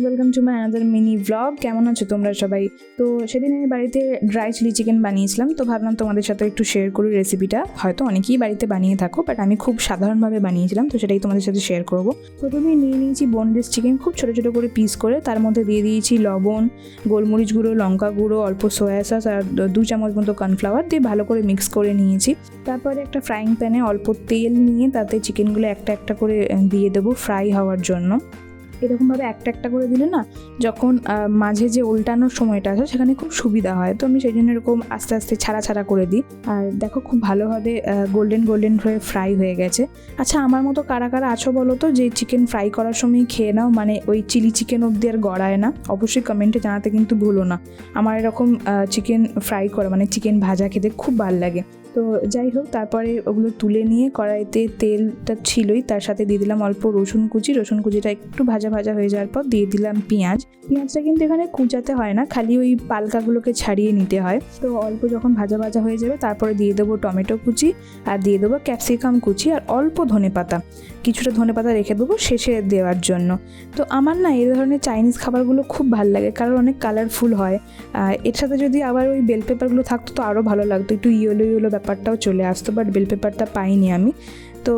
Welcome to my another mini blog. কেমন আছো তোমরা সবাই? তো সেদিন আমি বাড়িতে ড্রাই চিলি চিকেন বানিয়েছিলাম, তো ভাবলাম তোমাদের সাথে একটু শেয়ার করি রেসিপিটা। হয়তো অনেকেই বাড়িতে বানিয়ে থাকো, বাট আমি খুব সাধারণভাবে বানিয়েছিলাম, তো সেটাই তোমাদের সাথে শেয়ার করবো। প্রথমে নিয়ে নিয়েছি বোনলেস চিকেন, খুব ছোটো ছোটো করে পিস করে। তার মধ্যে দিয়ে দিয়েছি লবণ, গোলমরিচ গুঁড়ো, লঙ্কা গুঁড়ো, অল্প সয়া সস আর 2 চামচ মতো কর্নফ্লাওয়ার দিয়ে ভালো করে মিক্স করে নিয়েছি। তারপরে একটা ফ্রাইং প্যানে অল্প তেল নিয়ে তাতে চিকেনগুলো একটা একটা করে দিয়ে দেবো ফ্রাই হওয়ার জন্য। এরকমভাবে একটা একটা করে দিলে না, যখন মাঝে যে উল্টানোর সময়টা আছে সেখানে খুব সুবিধা হয়। তো আমি সেই জন্য এরকম আস্তে আস্তে ছাড়া ছাড়া করে দিই। আর দেখো খুব ভালোভাবে গোল্ডেন হয়ে ফ্রাই হয়ে গেছে। আচ্ছা, আমার মতো কারা কারা আছো বলো তো, যে চিকেন ফ্রাই করার সময় খেয়ে নাও, মানে ওই চিলি চিকেন অবধি আর গড়ায় না? অবশ্যই কমেন্টে জানাতে কিন্তু ভুলো না। আমার এরকম চিকেন ফ্রাই করা মানে চিকেন ভাজা খেতে খুব ভালো লাগে। তো যাই হোক, তারপরে ওগুলো তুলে নিয়ে কড়াইতে তেলটা ছিলই, তার সাথে দিয়ে দিলাম অল্প রসুন কুচিটা একটু ভাজা ভাজা হয়ে যাওয়ার পর দিয়ে দিলাম পেঁয়াজটা কিন্তু এখানে কুচাতে হয় না, খালি ওই পালকাগুলোকে ছাড়িয়ে নিতে হয়। তো অল্প যখন ভাজা ভাজা হয়ে যাবে তারপরে দিয়ে দেবো টমেটো কুচি আর দিয়ে দেবো ক্যাপসিকাম কুচি আর অল্প ধনেপাতা, কিছুটা ধনেপাতা রেখে দেবো শেষে দেওয়ার জন্য। তো আমার না এই ধরনের চাইনিজ খাবারগুলো খুব ভালো লাগে, কারণ অনেক কালারফুল হয়। এর সাথে যদি আবার ওই বেল পেপারগুলো থাকতো তো আরও ভালো লাগতো, একটু ইয়েলো ব্যাপারটাও চলে আসতো, বাট বেল পেপারটা পাইনি আমি। তো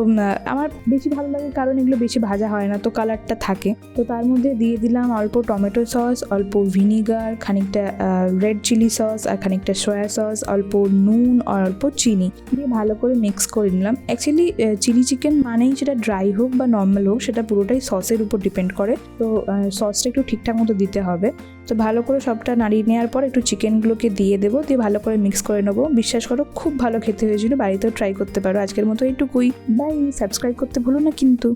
আমার বেশি ভালো লাগে কারণ এগুলো বেশি ভাজা হয় না, তো কালারটা থাকে। তো তার মধ্যে দিয়ে দিলাম অল্প টমেটো সস, অল্প ভিনিগার, খানিকটা রেড চিলি সস আর খানিকটা সয়া সস, অল্প নুন আর অল্প চিনি দিয়ে ভালো করে মিক্স করে নিলাম। অ্যাকচুয়ালি চিলি চিকেন মানেই সেটা ড্রাই হোক বা নর্মাল হোক, সেটা পুরোটাই সসের উপর ডিপেন্ড করে। তো সসটা একটু ঠিকঠাক মতো দিতে হবে। তো ভালো করে সবটা নাড়িয়ে নেওয়ার পর একটু চিকেনগুলোকে দিয়ে দেবো, দিয়ে ভালো করে মিক্স করে নেবো। বিশ্বাস করো খুব ভালো খেতে হয়েছিল, বাড়িতেও ট্রাই করতে পারো। আজকের মতো এইটুকুই, বাই। সাবস্ক্রাইব করতে ভুলো না কিন্তু।